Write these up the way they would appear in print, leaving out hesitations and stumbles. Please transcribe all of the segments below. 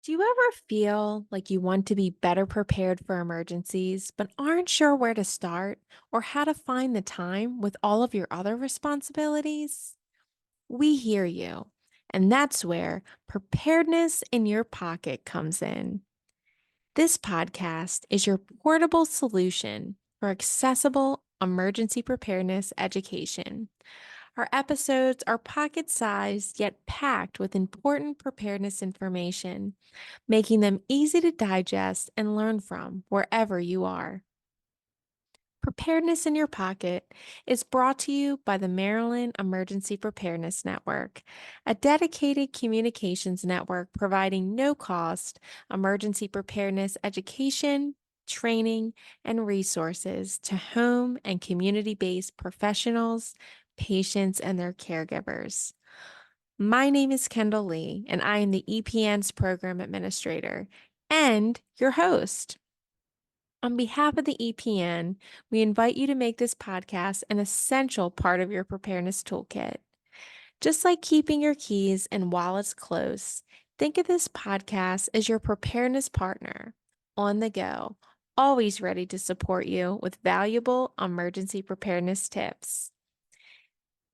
Do you ever feel like you want to be better prepared for emergencies, but aren't sure where to start or how to find the time with all of your other responsibilities? We hear you, and that's where preparedness in your pocket comes in. This podcast is your portable solution for accessible emergency preparedness education. Our episodes are pocket sized yet packed with important preparedness information, making them easy to digest and learn from wherever you are. Preparedness in Your Pocket is brought to you by the Maryland Emergency Preparedness Network, a dedicated communications network providing no cost emergency preparedness education, training, and resources to home and community based professionals, patients, and their caregivers. My name is Kendal Lee, and I am the EPN's Program Administrator and your host. On behalf of the EPN, we invite you to make this podcast an essential part of your preparedness toolkit. Just like keeping your keys and wallets close, think of this podcast as your preparedness partner, on the go, always ready to support you with valuable emergency preparedness tips.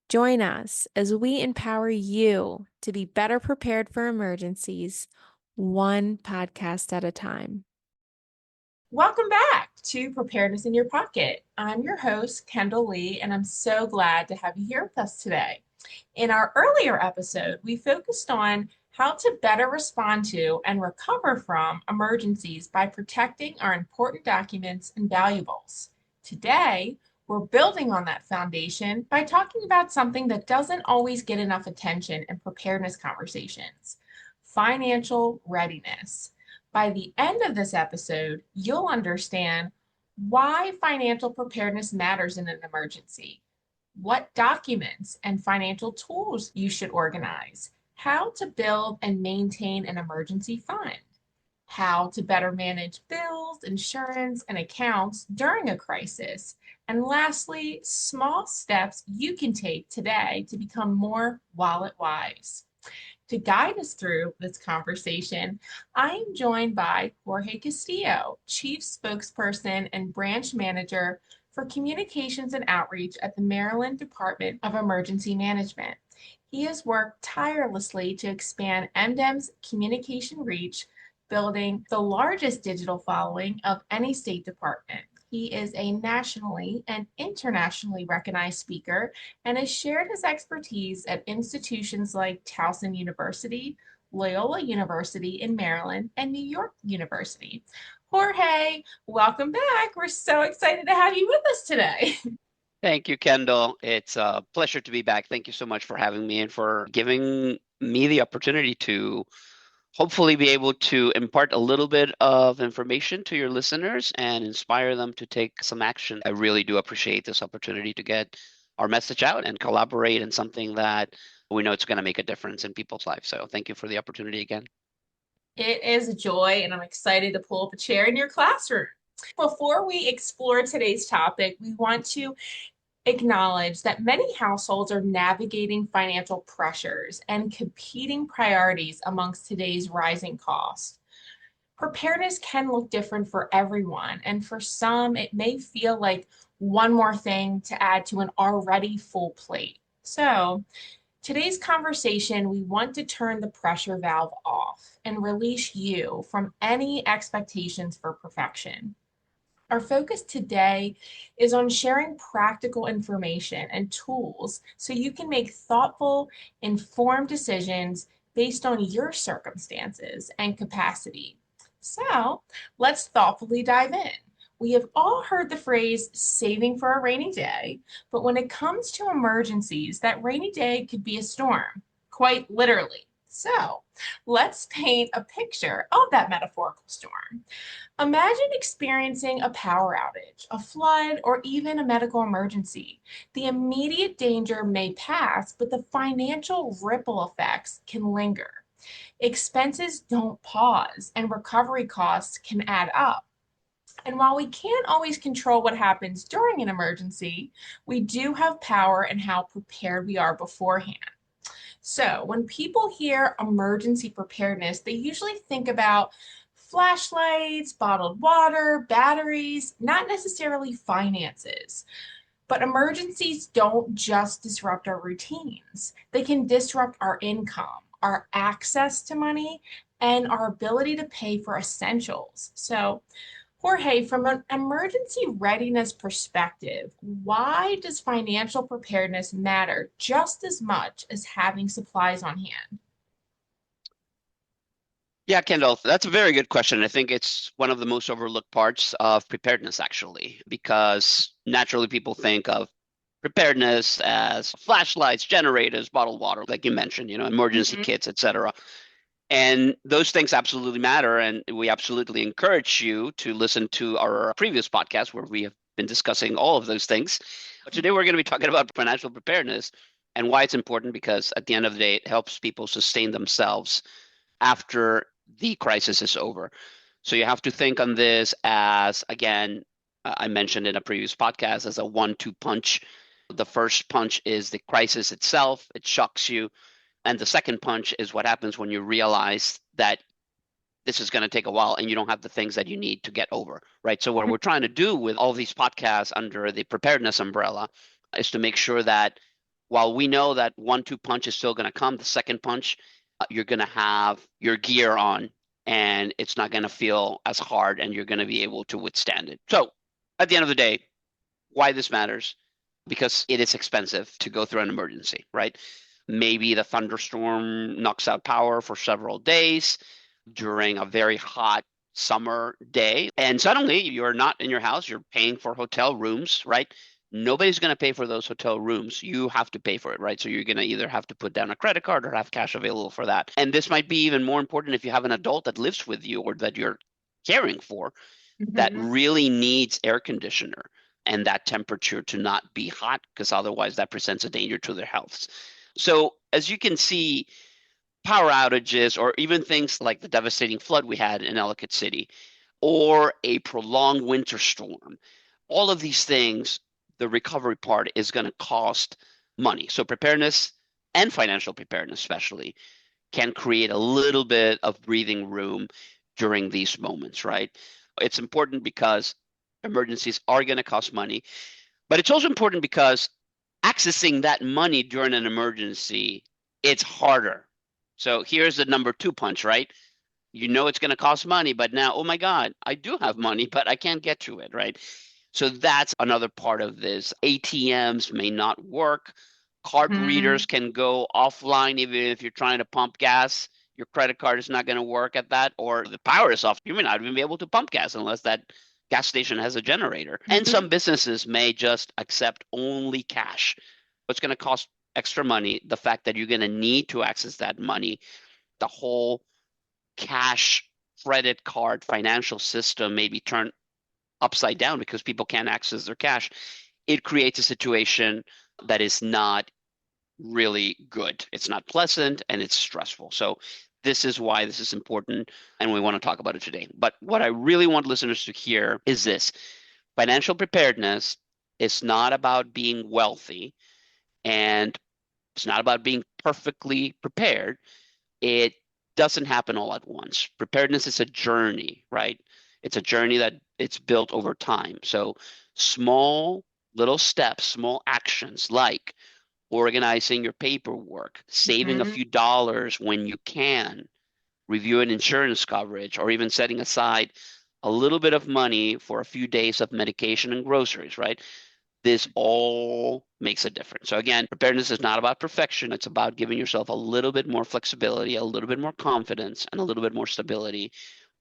Join us as we empower you to be better prepared for emergencies, one podcast at a time. Welcome back to Preparedness in Your Pocket. I'm your host, Kendal Lee, and I'm so glad to have you here with us today. In our earlier episode, we focused on how to better respond to and recover from emergencies by protecting our important documents and valuables. Today, we're building on that foundation by talking about something that doesn't always get enough attention in preparedness conversations: financial readiness. By the end of this episode, you'll understand why financial preparedness matters in an emergency, what documents and financial tools you should organize, how to build and maintain an emergency fund, how to better manage bills, insurance, and accounts during a crisis, and lastly, small steps you can take today to become more wallet wise. To guide us through this conversation, I am joined by Jorge Castillo, Chief Spokesperson and Branch Manager for Communications and Outreach at the Maryland Department of Emergency Management. He has worked tirelessly to expand MDEM's communication reach, building the largest digital following of any state department. He is a nationally and internationally recognized speaker and has shared his expertise at institutions like Towson University, Loyola University in Maryland, and New York University. Jorge, welcome back. We're so excited to have you with us today. Thank you, Kendall. It's a pleasure to be back. Thank you so much for having me and for giving me the opportunity to hopefully be able to impart a little bit of information to your listeners and inspire them to take some action. I really do appreciate this opportunity to get our message out and collaborate in something that we know it's going to make a difference in people's lives. So thank you for the opportunity again. It is a joy, and I'm excited to pull up a chair in your classroom. Before we explore today's topic, we want to acknowledge that many households are navigating financial pressures and competing priorities amongst today's rising costs. Preparedness can look different for everyone, and for some, it may feel like one more thing to add to an already full plate. So, today's conversation, we want to turn the pressure valve off and release you from any expectations for perfection. Our focus today is on sharing practical information and tools so you can make thoughtful, informed decisions based on your circumstances and capacity. So let's thoughtfully dive in. We have all heard the phrase saving for a rainy day, but when it comes to emergencies, that rainy day could be a storm, quite literally. So let's paint a picture of that metaphorical storm. Imagine experiencing a power outage, a flood, or even a medical emergency. The immediate danger may pass, but the financial ripple effects can linger. Expenses don't pause, and recovery costs can add up. And while we can't always control what happens during an emergency, we do have power in how prepared we are beforehand. So, when people hear emergency preparedness, they usually think about flashlights, bottled water, batteries, not necessarily finances. But emergencies don't just disrupt our routines, they can disrupt our income, our access to money, and our ability to pay for essentials. So, Jorge, from an emergency readiness perspective, why does financial preparedness matter just as much as having supplies on hand? Yeah, Kendall, that's a very good question. I think it's one of the most overlooked parts of preparedness, actually, because naturally people think of preparedness as flashlights, generators, bottled water, like you mentioned, emergency Mhm. kits, etc. And those things absolutely matter. And we absolutely encourage you to listen to our previous podcast where we have been discussing all of those things. But today we're going to be talking about financial preparedness and why it's important because at the end of the day, it helps people sustain themselves after the crisis is over. So you have to think on this as, again, I mentioned in a previous podcast, as a 1-2 punch. The first punch is the crisis itself, it shocks you. And the second punch is what happens when you realize that this is going to take a while and you don't have the things that you need to get over, right? So, what we're trying to do with all these podcasts under the preparedness umbrella is to make sure that while we know that 1-2 punch is still going to come, the second punch, you're going to have your gear on and it's not going to feel as hard and you're going to be able to withstand it. So, at the end of the day, why this matters? Because it is expensive to go through an emergency, right? Maybe the thunderstorm knocks out power for several days during a very hot summer day. And suddenly you're not in your house, you're paying for hotel rooms, right? Nobody's going to pay for those hotel rooms. You have to pay for it, right? So you're going to either have to put down a credit card or have cash available for that. And this might be even more important if you have an adult that lives with you or that you're caring for that Mhm. really needs air conditioner and that temperature to not be hot because otherwise that presents a danger to their health. So as you can see, power outages or even things like the devastating flood we had in Ellicott City or a prolonged winter storm, all of these things, the recovery part is going to cost money. So preparedness and financial preparedness especially can create a little bit of breathing room during these moments, right? It's important because emergencies are going to cost money, but it's also important because accessing that money during an emergency, it's harder. So here's the number 2 punch, right? You know it's going to cost money, but now, oh my God, I do have money, but I can't get to it, right? So that's another part of this. ATMs may not work. Card readers Mhm. can go offline even if you're trying to pump gas. Your credit card is not going to work at that, or the power is off. You may not even be able to pump gas unless that gas station has a generator. And Mhm. some businesses may just accept only cash. It's going to cost extra money. The fact that you're going to need to access that money, the whole cash credit card financial system may be turned upside down because people can't access their cash. It creates a situation that is not really good. It's not pleasant and it's stressful. So this is why this is important and we want to talk about it today. But what I really want listeners to hear is this. Financial preparedness is not about being wealthy and it's not about being perfectly prepared. It doesn't happen all at once. Preparedness is a journey, right? It's a journey that it's built over time. So small little steps, small actions like organizing your paperwork, saving a Mhm. few dollars when you can, reviewing insurance coverage, or even setting aside a little bit of money for a few days of medication and groceries, right? This all makes a difference. So again, preparedness is not about perfection. It's about giving yourself a little bit more flexibility, a little bit more confidence, and a little bit more stability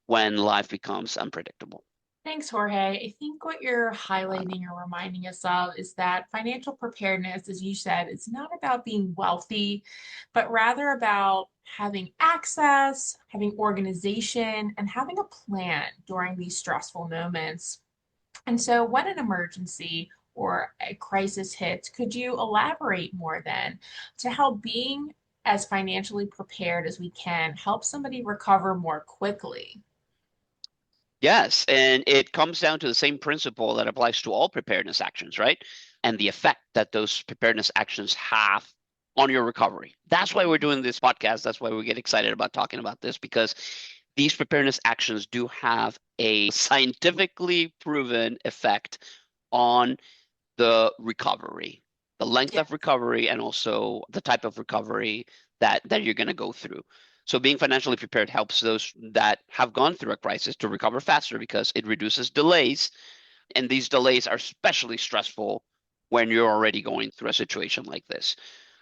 when life becomes unpredictable. Thanks, Jorge. I think what you're highlighting or reminding us of is that financial preparedness, as you said, it's not about being wealthy, but rather about having access, having organization, and having a plan during these stressful moments. And so, when an emergency or a crisis hits, could you elaborate more then to help being as financially prepared as we can help somebody recover more quickly? Yes, and it comes down to the same principle that applies to all preparedness actions, right? And the effect that those preparedness actions have on your recovery. That's why we're doing this podcast. That's why we get excited about talking about this, because these preparedness actions do have a scientifically proven effect on the recovery, the length Yeah. of recovery, and also the type of recovery that you're going to go through. So being financially prepared helps those that have gone through a crisis to recover faster because it reduces delays. And these delays are especially stressful when you're already going through a situation like this.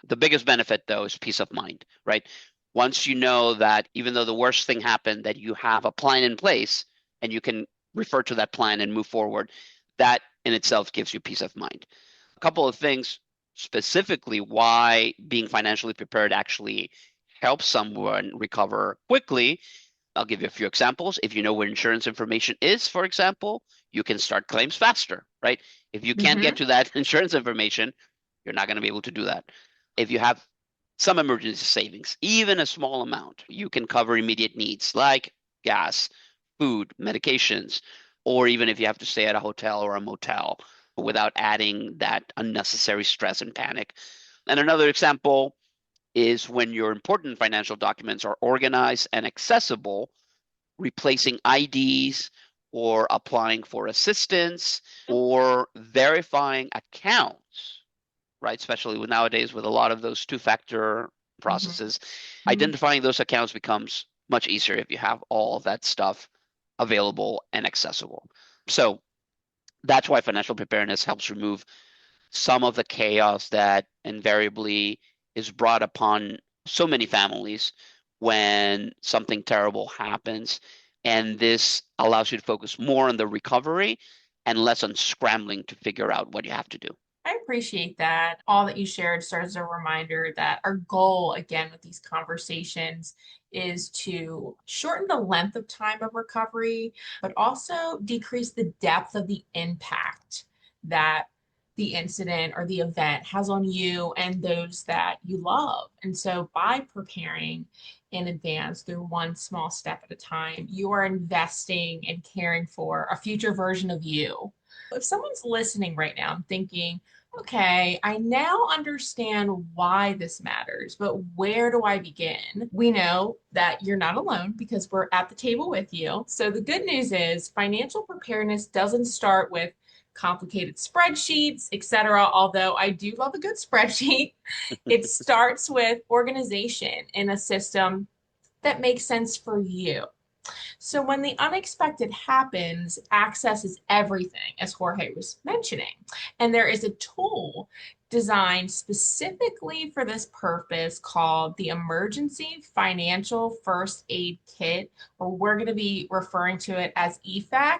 The biggest benefit, though, is peace of mind, right? Once you know that even though the worst thing happened, that you have a plan in place and you can refer to that plan and move forward, that in itself gives you peace of mind. A couple of things specifically why being financially prepared actually helps someone recover quickly. I'll give you a few examples. If you know where insurance information is, for example, you can start claims faster, right? If you can't get Mm-hmm. to that insurance information, you're not going to be able to do that. If you have some emergency savings, even a small amount, you can cover immediate needs like gas, food, medications, or even if you have to stay at a hotel or a motel without adding that unnecessary stress and panic. And another example is when your important financial documents are organized and accessible, replacing IDs or applying for assistance or verifying accounts, right? Especially with nowadays with a lot of those two-factor processes, identifying those accounts becomes much easier if you have all of that stuff available and accessible. So that's why financial preparedness helps remove some of the chaos that invariably is brought upon so many families when something terrible happens. And this allows you to focus more on the recovery and less on scrambling to figure out what you have to do. I appreciate that. All that you shared serves as a reminder that our goal, again, with these conversations is to shorten the length of time of recovery, but also decrease the depth of the impact that the incident or the event has on you and those that you love. And so by preparing in advance through one small step at a time, you are investing and caring for a future version of you. If someone's listening right now and thinking, okay, I now understand why this matters, but where do I begin? We know that you're not alone because we're at the table with you. So the good news is financial preparedness doesn't start with complicated spreadsheets, etc. Although I do love a good spreadsheet, it starts with organization in a system that makes sense for you. So when the unexpected happens, access is everything, as Jorge was mentioning. And there is a tool designed specifically for this purpose called the Emergency Financial First Aid Kit, or we're going to be referring to it as EFFAK.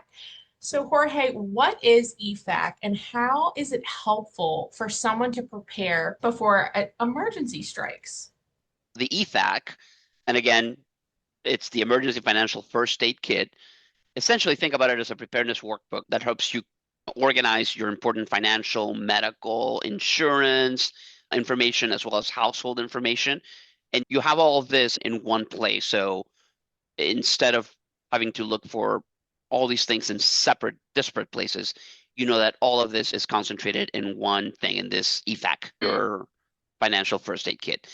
So Jorge, what is EFFAK and how is it helpful for someone to prepare before an emergency strikes? The EFFAK, and again, it's the Emergency Financial First Aid Kit. Essentially, think about it as a preparedness workbook that helps you organize your important financial, medical, insurance information, as well as household information. And you have all of this in one place. So instead of having to look for all these things in separate, disparate places, you know that all of this is concentrated in one thing, in this EFFAK, your financial first aid kit.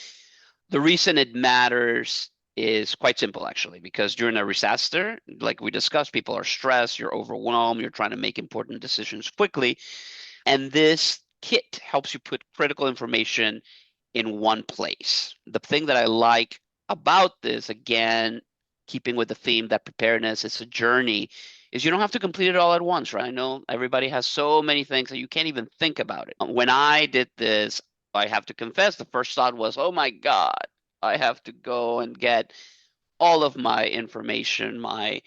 The reason it matters is quite simple, actually, because during a disaster, like we discussed, people are stressed, you're overwhelmed, you're trying to make important decisions quickly. And this kit helps you put critical information in one place. The thing that I like about this, again, keeping with the theme that preparedness is a journey, is you don't have to complete it all at once, right? I know everybody has so many things that you can't even think about it. When I did this, I have to confess, the first thought was, oh my God, I have to go and get all of my information, my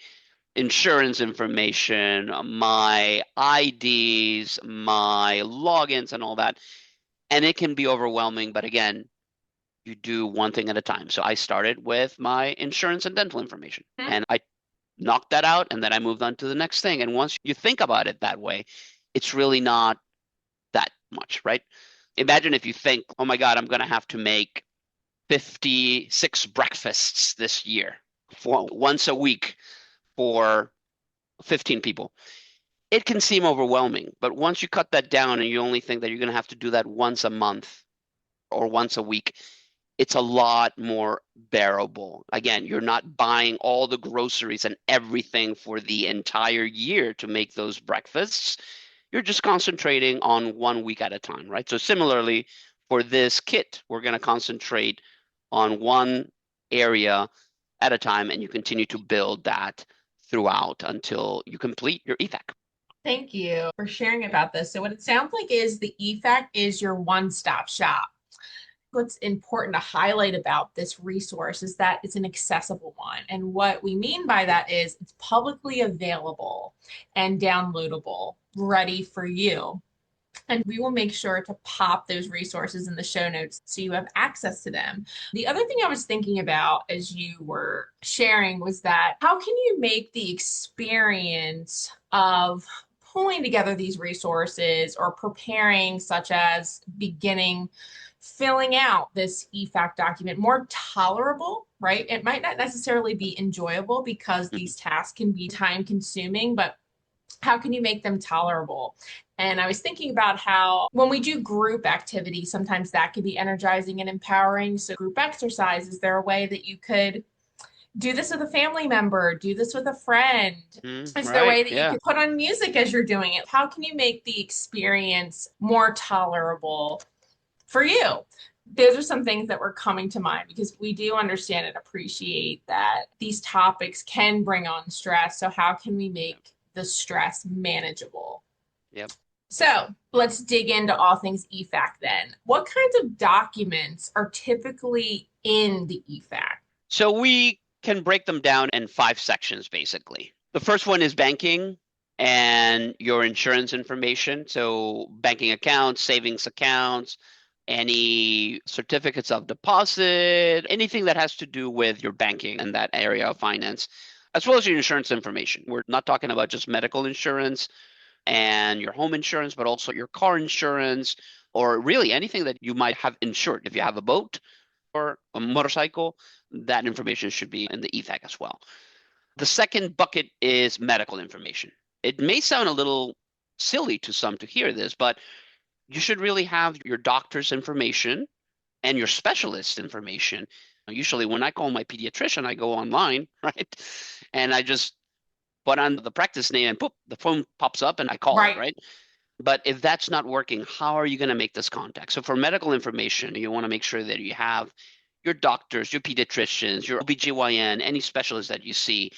insurance information, my IDs, my logins, and all that. And it can be overwhelming. But again, you do one thing at a time. So I started with my insurance and dental information, and I knocked that out, and then I moved on to the next thing. And once you think about it that way, it's really not that much, right? Imagine if you think, oh my God, I'm going to have to make 56 breakfasts this year for once a week for 15 people. It can seem overwhelming, but once you cut that down and you only think that you're going to have to do that once a month or once a week, it's a lot more bearable. Again, you're not buying all the groceries and everything for the entire year to make those breakfasts. You're just concentrating on 1 week at a time, right? So similarly, for this kit, we're going to concentrate on one area at a time, and you continue to build that throughout until you complete your EFFAK. Thank you for sharing about this. So what it sounds like is the EFFAK is your one-stop shop. What's important to highlight about this resource is that it's an accessible one. And what we mean by that is it's publicly available and downloadable, ready for you. And we will make sure to pop those resources in the show notes so you have access to them. The other thing I was thinking about as you were sharing was that how can you make the experience of pulling together these resources or preparing, such as beginning filling out this EFFAK document, more tolerable, right? It might not necessarily be enjoyable because these tasks can be time consuming, but how can you make them tolerable? And I was thinking about how when we do group activities, sometimes that can be energizing and empowering. So group exercise, is there a way that you could do this with a family member, do this with a friend? Is there a way that you could put on music as you're doing it? How can you make the experience more tolerable for you? Those are some things that were coming to mind because we do understand and appreciate that these topics can bring on stress. So how can we make the stress manageable? Yep. So let's dig into all things EFFAK then. What kinds of documents are typically in the EFFAK? So we can break them down in 5 sections, basically. The first one is banking and your insurance information. So banking accounts, savings accounts, any certificates of deposit, anything that has to do with your banking and that area of finance, as well as your insurance information. We're not talking about just medical insurance and your home insurance, but also your car insurance, or really anything that you might have insured. If you have a boat or a motorcycle, that information should be in the EFFAK as well. The second bucket is medical information. It may sound a little silly to some to hear this, but you should really have your doctor's information and your specialist information. Usually when I call my pediatrician, I go online, right? And I just put on the practice name and poof, the phone pops up and I call it, right? But if that's not working, how are you going to make this contact? So for medical information, you want to make sure that you have your doctors, your pediatricians, your OBGYN, any specialist that you see.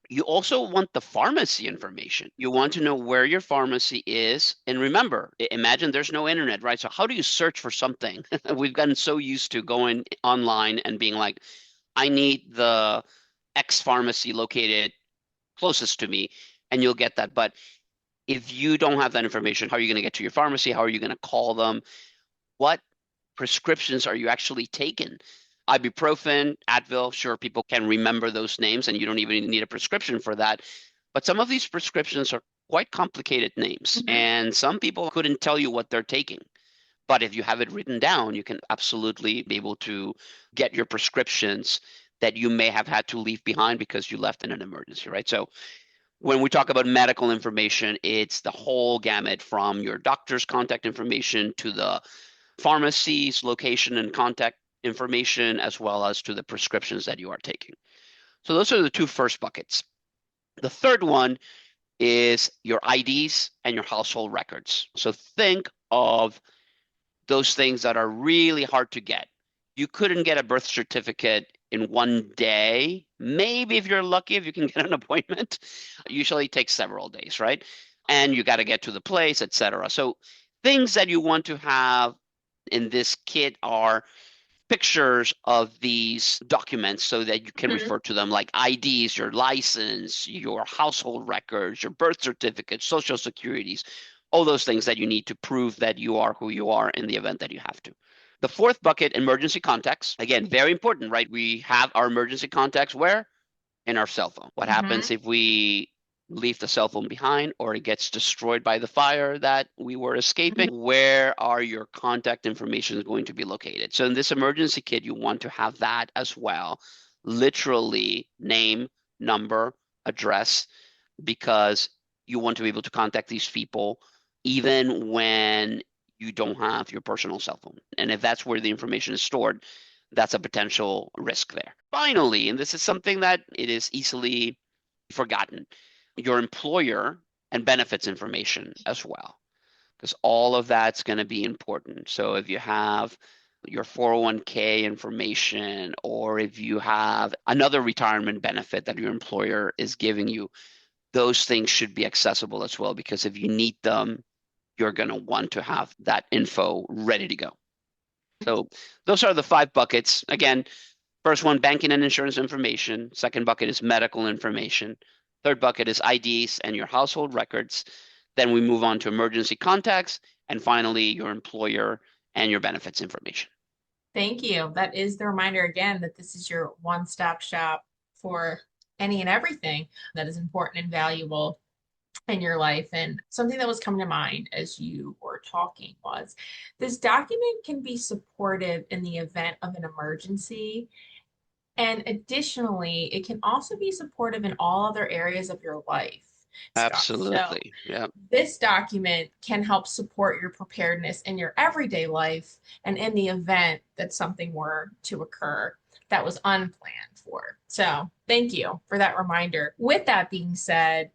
You also want the pharmacy information. You want to know where your pharmacy is. And remember, imagine there's no internet, right? So how do you search for something? We've gotten so used to going online and being like, I need the X pharmacy located closest to me, and you'll get that. But if you don't have that information, how are you going to get to your pharmacy? How are you going to call them? What prescriptions are you actually taking? Ibuprofen, Advil, sure, people can remember those names and you don't even need a prescription for that. But some of these prescriptions are quite complicated names, and some people couldn't tell you what they're taking. But if you have it written down, you can absolutely be able to get your prescriptions that you may have had to leave behind because you left in an emergency, right? So when we talk about medical information, it's the whole gamut from your doctor's contact information to the pharmacy's location and contact information, as well as to the prescriptions that you are taking. So those are the 2 first buckets. The third one is your IDs and your household records. So think of those things that are really hard to get. You couldn't get a birth certificate in one day. Maybe if you're lucky, if you can get an appointment, usually it takes several days, right? And you got to get to the place, etc. So things that you want to have in this kit are pictures of these documents so that you can refer to them, like IDs, your license, your household records, your birth certificate, social securities, all those things that you need to prove that you are who you are in the event that you have to. The fourth bucket, emergency contacts. Again, very important, right? We have our emergency contacts where? In our cell phone. What happens if we leave the cell phone behind or it gets destroyed by the fire that we were escaping? Where are your contact information going to be located? So in this emergency kit, you want to have that as well. Literally name, number, address, because you want to be able to contact these people even when you don't have your personal cell phone. And if that's where the information is stored, that's a potential risk there. Finally, and this is something that it is easily forgotten, your employer and benefits information as well, because all of that's going to be important. So if you have your 401k information, or if you have another retirement benefit that your employer is giving you, those things should be accessible as well, because if you need them, you're going to want to have that info ready to go. So those are the 5 buckets. Again, first one, banking and insurance information. Second bucket is medical information. Third bucket is IDs and your household records. Then we move on to emergency contacts. And finally, your employer and your benefits information. Thank you. That is the reminder again that this is your one-stop shop for any and everything that is important and valuable in your life. And something that was coming to mind as you were talking was this document can be supportive in the event of an emergency. And additionally, it can also be supportive in all other areas of your life, Scott. So Absolutely. Yeah. this document can help support your preparedness in your everyday life and in the event that something were to occur that was unplanned for. So thank you for that reminder. With that being said,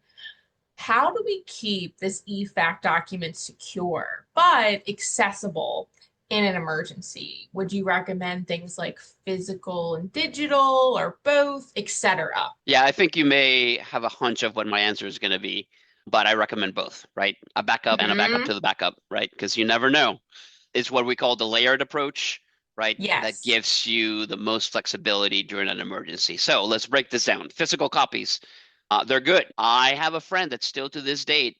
how do we keep this EFFAK document secure but accessible in an emergency? Would you recommend things like physical and digital or both, etc.? Yeah, I think you may have a hunch of what my answer is going to be, but I recommend both, right? A backup and a backup Hmm. to the backup, right? Because you never know. It's what we call the layered approach, right? That Yes. gives you the most flexibility during an emergency. So let's break this down. Physical copies, they're good. I have a friend that still to this date,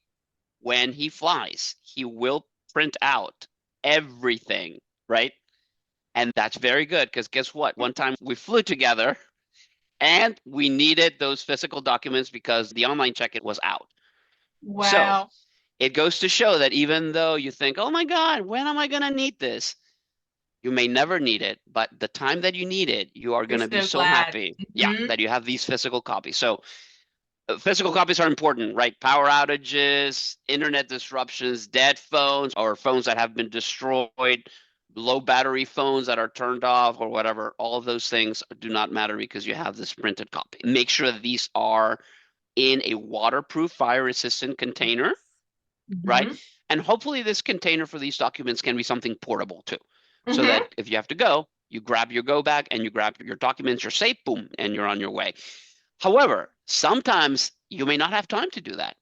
when he flies, he will print out everything, right? And that's very good because guess what? One time we flew together and we needed those physical documents because the online check-in was out. So Wow. it goes to show that even though you think, oh my God, when am I going to need this? You may never need it, but the time that you need it, you are You're going to be so so glad. happy, yeah, Hmm. that you have these physical copies. So physical copies are important, right? Power outages, internet disruptions, dead phones, or phones that have been destroyed, low battery phones that are turned off, or whatever. All of those things do not matter because you have this printed copy. Make sure that these are in a waterproof, fire resistant container, Yes. right? Hmm. And hopefully, this container for these documents can be something portable too, so that Hmm. if you have to go, you grab your go bag and you grab your documents, you're safe, boom, and you're on your way. However, sometimes you may not have time to do that,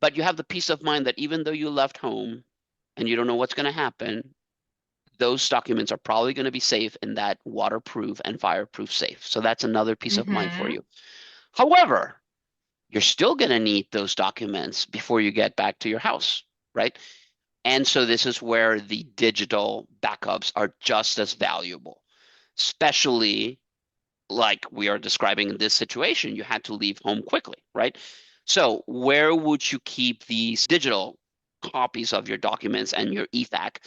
but you have the peace of mind that even though you left home and you don't know what's going to happen, those documents are probably going to be safe in that waterproof and fireproof safe. So that's another peace of mind for Hmm. you. However, you're still going to need those documents before you get back to your house, right? And so this is where the digital backups are just as valuable, especially like we are describing in this situation. You had to leave home quickly, right? So where would you keep these digital copies of your documents and your EFFAK?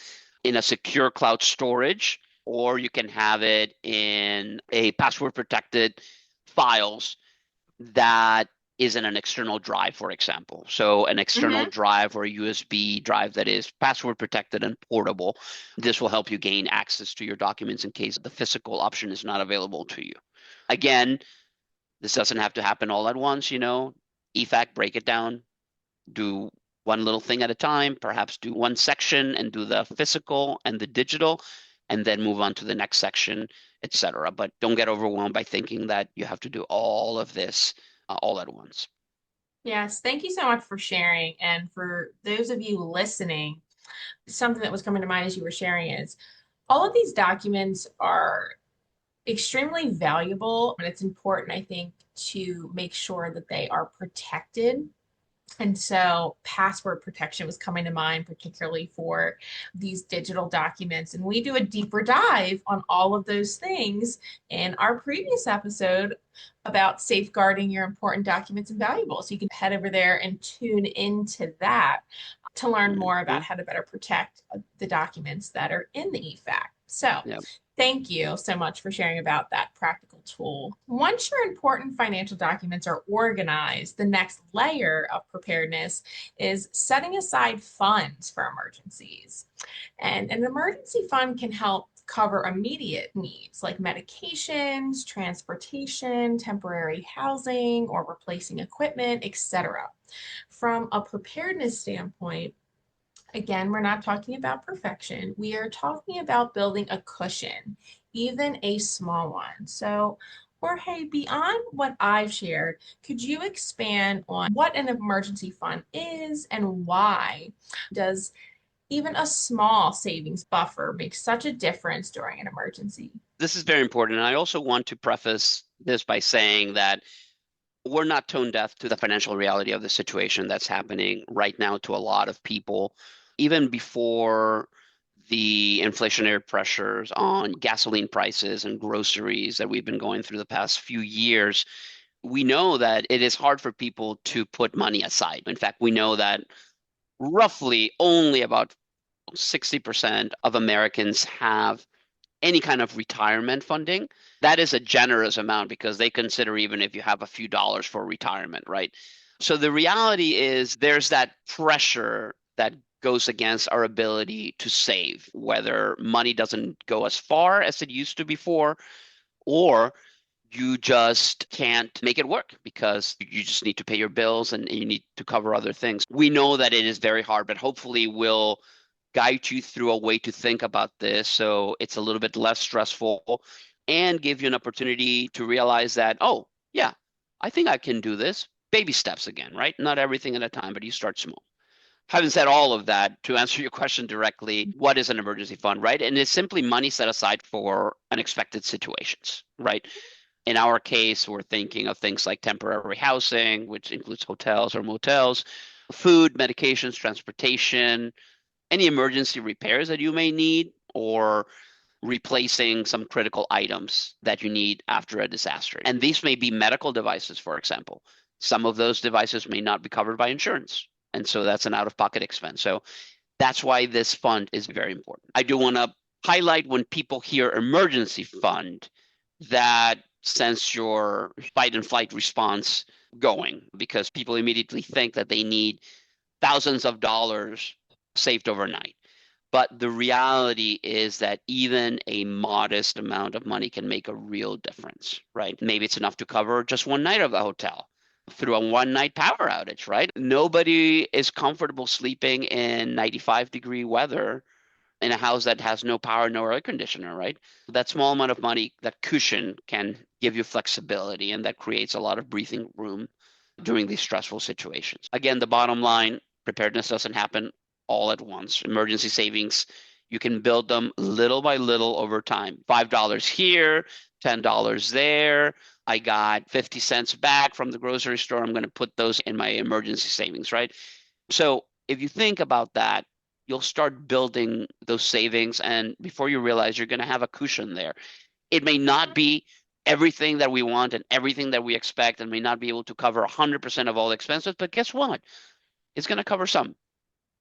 In a secure cloud storage, or you can have it in a password protected files that is in an external drive, for example. So an external Hmm. drive or a USB drive that is password protected and portable. This will help you gain access to your documents in case the physical option is not available to you. Again, this doesn't have to happen all at once, EFFAK, break it down, do one little thing at a time, perhaps do one section and do the physical and the digital, and then move on to the next section, etc. But don't get overwhelmed by thinking that you have to do all of this all at once. Yes. Thank you so much for sharing. And for those of you listening, something that was coming to mind as you were sharing is all of these documents are extremely valuable, and it's important, I think, to make sure that they are protected. And so password protection was coming to mind, particularly for these digital documents. And we do a deeper dive on all of those things in our previous episode about safeguarding your important documents and valuables. So you can head over there and tune into that to learn more about Mhm. how to better protect the documents that are in the EFAK. So Yeah. thank you so much for sharing about that practical tool. Once your important financial documents are organized, the next layer of preparedness is setting aside funds for emergencies. And an emergency fund can help cover immediate needs like medications, transportation, temporary housing, or replacing equipment, etc. From a preparedness standpoint, again, we're not talking about perfection. We are talking about building a cushion, even a small one. So, Jorge, beyond what I've shared, could you expand on what an emergency fund is and why does even a small savings buffer make such a difference during an emergency? This is very important. And I also want to preface this by saying that we're not tone deaf to the financial reality of the situation that's happening right now to a lot of people. Even before the inflationary pressures on gasoline prices and groceries that we've been going through the past few years, we know that it is hard for people to put money aside. In fact, we know that roughly only about 60% of Americans have any kind of retirement funding. That is a generous amount because they consider even if you have a few dollars for retirement, right? So the reality is there's that pressure that goes against our ability to save, whether money doesn't go as far as it used to before, or you just can't make it work because you just need to pay your bills and you need to cover other things. We know that it is very hard, but hopefully we'll guide you through a way to think about this so it's a little bit less stressful and give you an opportunity to realize that, oh, yeah, I think I can do this. Baby steps again, right? Not everything at a time, but you start small. Having said all of that, to answer your question directly, what is an emergency fund, right? And it's simply money set aside for unexpected situations, right? In our case, we're thinking of things like temporary housing, which includes hotels or motels, food, medications, transportation, any emergency repairs that you may need, or replacing some critical items that you need after a disaster. And these may be medical devices, for example. Some of those devices may not be covered by insurance. And so that's an out-of-pocket expense. So that's why this fund is very important. I do want to highlight when people hear emergency fund, that sends your fight and flight response going because people immediately think that they need thousands of dollars saved overnight. But the reality is that even a modest amount of money can make a real difference, right? Maybe it's enough to cover just one night of the hotel through a one night power outage, right? Nobody is comfortable sleeping in 95-degree weather in a house that has no power, no air conditioner, right? That small amount of money, that cushion can give you flexibility and that creates a lot of breathing room during these stressful situations. Again, the bottom line, preparedness doesn't happen all at once. Emergency savings, you can build them little by little over time. $5 here, $10 there. I got 50 cents back from the grocery store. I'm going to put those in my emergency savings, right? So if you think about that, you'll start building those savings. And before you realize, you're going to have a cushion there. It may not be everything that we want and everything that we expect and may not be able to cover 100% of all expenses, but guess what? It's going to cover some.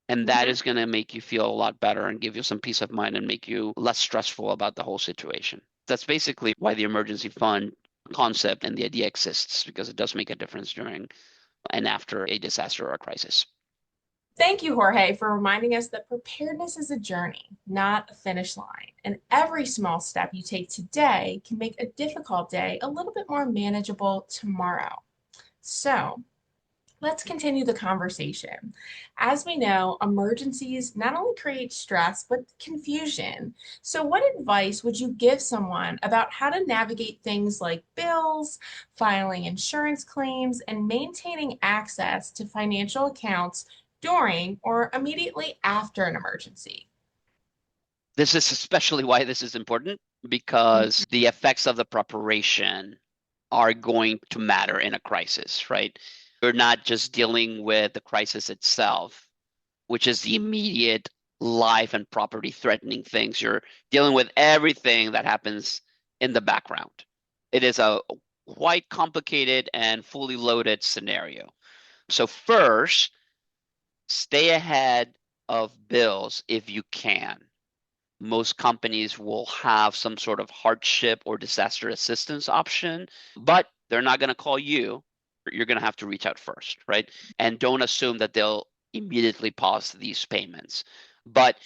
And that is going to make you feel a lot better and give you some peace of mind and make you less stressful about the whole situation. That's basically why the emergency fund concept and the idea exists, because it does make a difference during and after a disaster or a crisis. Thank you, Jorge, for reminding us that preparedness is a journey, not a finish line. And every small step you take today can make a difficult day a little bit more manageable tomorrow. So, let's continue the conversation. As we know, emergencies not only create stress, but confusion. So, what advice would you give someone about how to navigate things like bills, filing insurance claims, and maintaining access to financial accounts during or immediately after an emergency? This is especially why this is important, because the effects of the preparation are going to matter in a crisis, right? You're not just dealing with the crisis itself, which is the immediate life and property threatening things. You're dealing with everything that happens in the background. It is a quite complicated and fully loaded scenario. So first, stay ahead of bills if you can. most companies will have some sort of hardship or disaster assistance option, but they're not going to call you. You're going to have to reach out first, right? And don't assume that they'll immediately pause these payments. But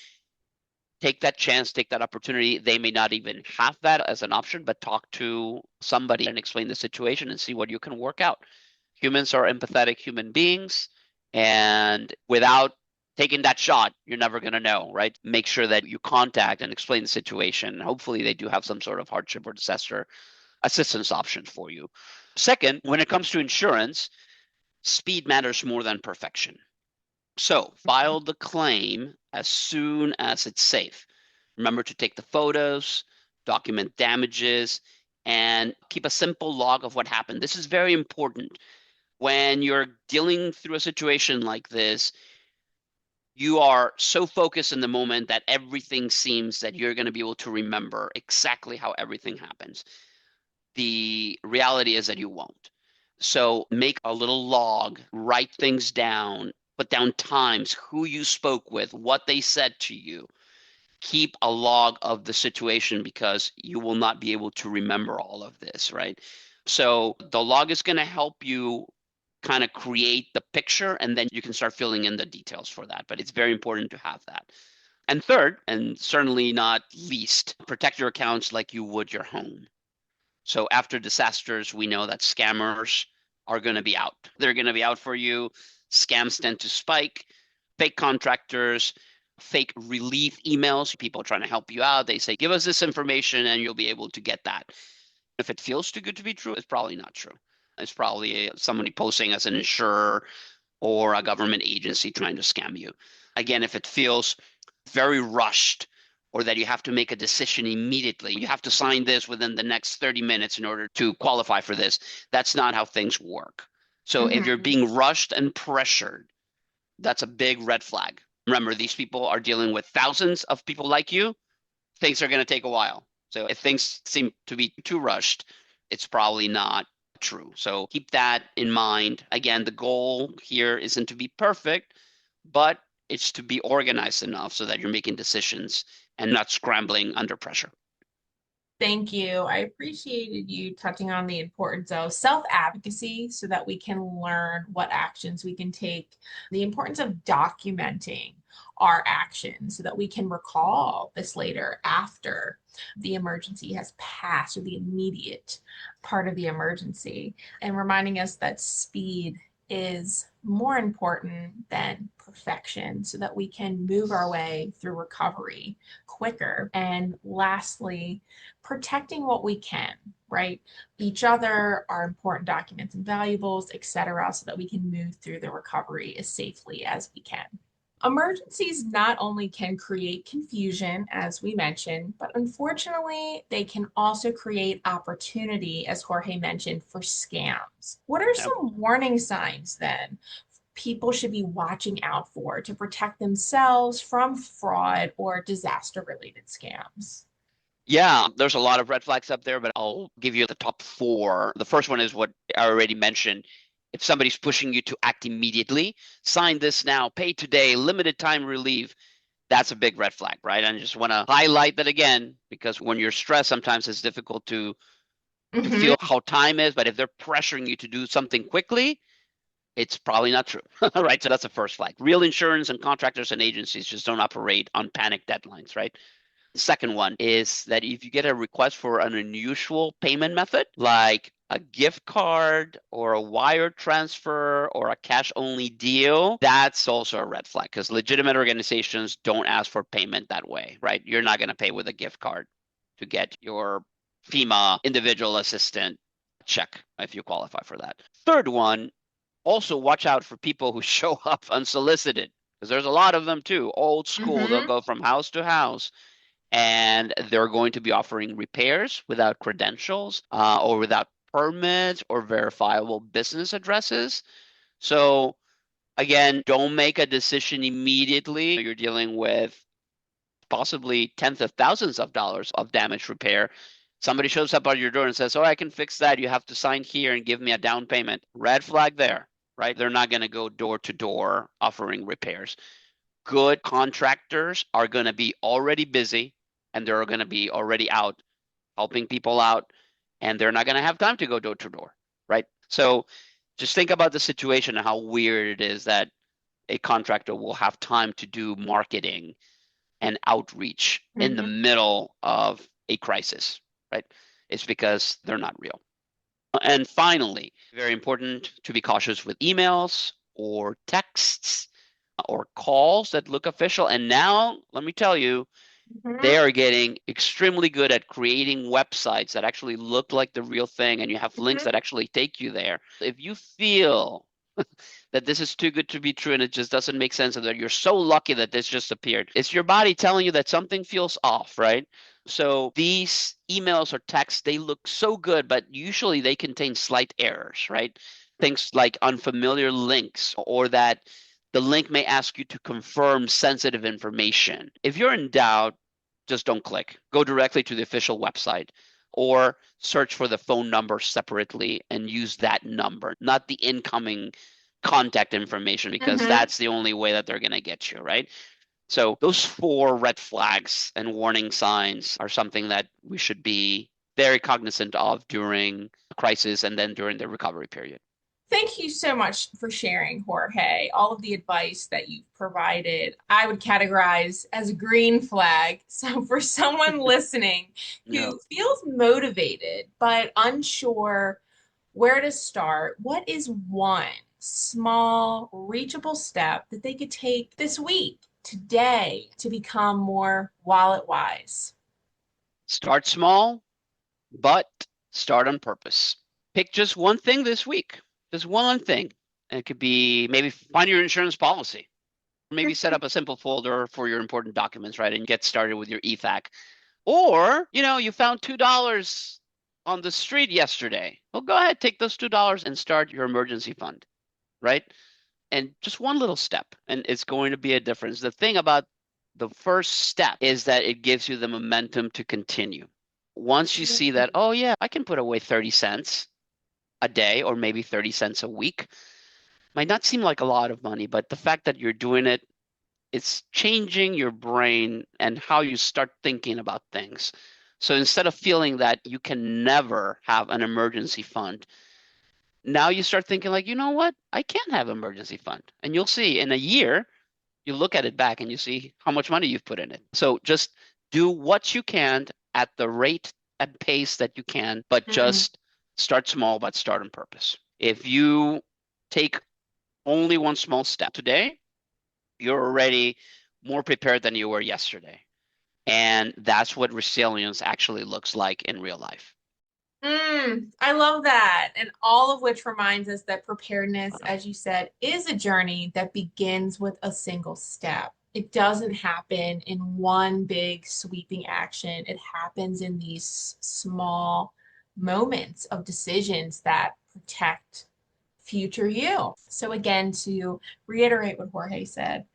take that chance, take that opportunity. They may not even have that as an option, but talk to somebody and explain the situation and see what you can work out. Humans are empathetic human beings, and without taking that shot, you're never going to know, right? Make sure that you contact and explain the situation. Hopefully, they do have some sort of hardship or disaster assistance option for you. Second, when it comes to insurance, speed matters more than perfection. So file the claim as soon as it's safe. Remember to take the photos, document damages, and keep a simple log of what happened. This is very important. When you're dealing through a situation like this, you are so focused in the moment that everything seems that you're going to be able to remember exactly how everything happens. The reality is that you won't. So make a little log, write things down, put down times, who you spoke with, what they said to you. Keep a log of the situation because you will not be able to remember all of this, right? So the log is going to help you kind of create the picture, and then you can start filling in the details for that. But it's very important to have that. And third, and certainly not least, protect your accounts like you would your home. So after disasters, we know that scammers are going to be out. They're going to be out for you. Scams tend to spike. Fake contractors, fake relief emails, people trying to help you out. They say, give us this information and you'll be able to get that. If it feels too good to be true, it's probably not true. It's probably somebody posing as an insurer or a government agency trying to scam you. Again, if it feels very rushed or that you have to make a decision immediately, you have to sign this within the next 30 minutes in order to qualify for this, that's not how things work. So if you're being rushed and pressured, that's a big red flag. Remember, these people are dealing with thousands of people like you. Things are going to take a while. So if things seem to be too rushed, it's probably not true. So keep that in mind. Again, the goal here isn't to be perfect, but it's to be organized enough so that you're making decisions and not scrambling under pressure. Thank you. I appreciated you touching on the importance of self-advocacy so that we can learn what actions we can take, the importance of documenting our actions so that we can recall this later after the emergency has passed or the immediate part of the emergency, and reminding us that speed is more important than perfection so that we can move our way through recovery quicker. And lastly, protecting what we can, right? Each other, our important documents and valuables, etc., so that we can move through the recovery as safely as we can. Emergencies not only can create confusion, as we mentioned, but unfortunately, they can also create opportunity, as Jorge mentioned, for scams. What are some warning signs then people should be watching out for to protect themselves from fraud or disaster-related scams? Yeah, there's a lot of red flags up there, but I'll give you the top four. The first one is what I already mentioned. If somebody's pushing you to act immediately, sign this now, pay today, limited time relief, that's a big red flag, right? And I just want to highlight that again, because when you're stressed, sometimes it's difficult to feel how time is. But if they're pressuring you to do something quickly, it's probably not true, right? So that's the first flag. Real insurance and contractors and agencies just don't operate on panic deadlines, right? The second one is that if you get a request for an unusual payment method, like a gift card or a wire transfer or a cash only deal, that's also a red flag because legitimate organizations don't ask for payment that way, right? You're not going to pay with a gift card to get your FEMA individual assistant check if you qualify for that. Third one, also watch out for people who show up unsolicited because there's a lot of them too. Old school, they'll go from house to house and they're going to be offering repairs without credentials or without permits or verifiable business addresses. So again, don't make a decision immediately. You're dealing with possibly tens of thousands of dollars of damage repair. Somebody shows up at your door and says, oh, I can fix that. You have to sign here and give me a down payment. Red flag there, right? They're not going to go door to door offering repairs. Good contractors are going to be already busy. and they're going to be already out helping people out, and they're not going to have time to go door to door, right? So just think about the situation and how weird it is that a contractor will have time to do marketing and outreach in the middle of a crisis, right? It's because they're not real. And finally, very important to be cautious with emails or texts or calls that look official. And now, let me tell you, they are getting extremely good at creating websites that actually look like the real thing, and you have links that actually take you there. If you feel that this is too good to be true and it just doesn't make sense, and that you're so lucky that this just appeared, it's your body telling you that something feels off, right? So these emails or texts, they look so good, but usually they contain slight errors, right? Things like unfamiliar links, or that the link may ask you to confirm sensitive information. If you're in doubt, just don't click. Go directly to the official website, or search for the phone number separately and use that number, not the incoming contact information, because that's the only way that they're going to get you, right? So those 4 red flags and warning signs are something that we should be very cognizant of during a crisis and then during the recovery period. Thank you so much for sharing, Jorge. All of the advice that you've provided, I would categorize as a green flag. So, for someone listening who feels motivated but unsure where to start, what is one small, reachable step that they could take this week, today, to become more wallet wise? Start small, but start on purpose. Pick just one thing this week. Just one thing. And it could be maybe find your insurance policy. Maybe set up a simple folder for your important documents, right? And get started with your EFFAK. Or, you found $2 on the street yesterday. Well, go ahead, take those $2 and start your emergency fund, right? And just one little step, and it's going to be a difference. The thing about the first step is that it gives you the momentum to continue. Once you see that, oh yeah, I can put away 30 cents a day, or maybe 30 cents a week. Might not seem like a lot of money, but the fact that you're doing it, it's changing your brain and how you start thinking about things. So instead of feeling that you can never have an emergency fund, now you start thinking like, you know what? I can have an emergency fund. And you'll see in a year, you look at it back and you see how much money you've put in it. So just do what you can at the rate and pace that you can, but just start small, but start on purpose. If you take only one small step today, you're already more prepared than you were yesterday. And that's what resilience actually looks like in real life. I love that. And all of which reminds us that preparedness, as you said, is a journey that begins with a single step. It doesn't happen in one big sweeping action. It happens in these small moments of decisions that protect future you. So again, to reiterate what Jorge said,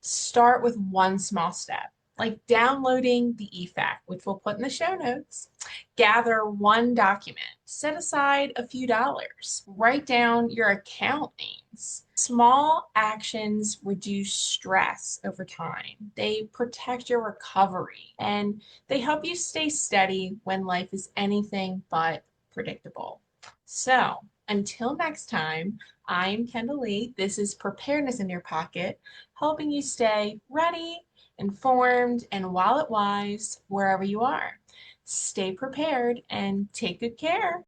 start with one small step, like downloading the EFFAK, which we'll put in the show notes. Gather one document, set aside a few dollars, write down your account names. Small actions reduce stress over time. They protect your recovery, and they help you stay steady when life is anything but predictable. So, until next time, I'm Kendal Lee. This is Preparedness in Your Pocket, helping you stay ready, informed, and wallet wise wherever you are. Stay prepared and take good care.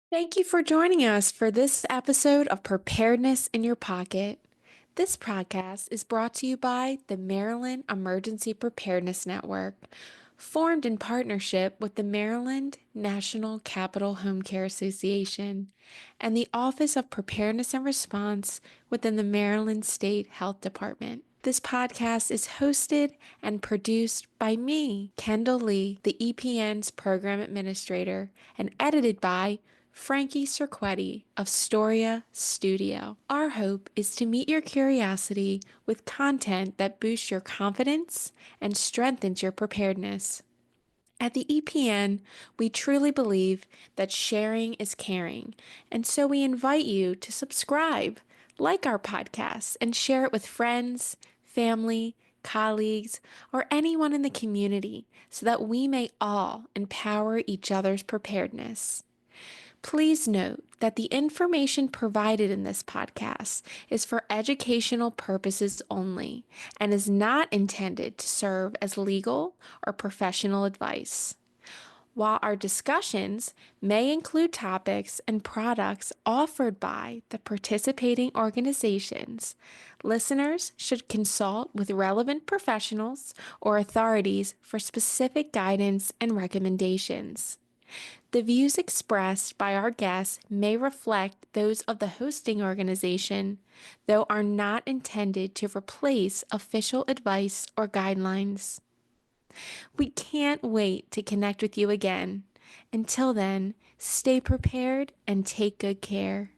Thank you for joining us for this episode of Preparedness in Your Pocket. This podcast is brought to you by the Maryland Emergency Preparedness Network, formed in partnership with the Maryland National Capital Home Care Association and the Office of Preparedness and Response within the Maryland State Health Department. This podcast is hosted and produced by me, Kendal Lee, the EPN's Program Administrator, and edited by Frankie Cirquetti of Storia Studio. Our hope is to meet your curiosity with content that boosts your confidence and strengthens your preparedness. At the EPN, we truly believe that sharing is caring, and so we invite you to subscribe, like our podcast, and share it with friends, family, colleagues, or anyone in the community so that we may all empower each other's preparedness. Please note that the information provided in this podcast is for educational purposes only and is not intended to serve as legal or professional advice. While our discussions may include topics and products offered by the participating organizations, listeners should consult with relevant professionals or authorities for specific guidance and recommendations. The views expressed by our guests may reflect those of the hosting organization, though are not intended to replace official advice or guidelines. We can't wait to connect with you again. Until then, stay prepared and take good care.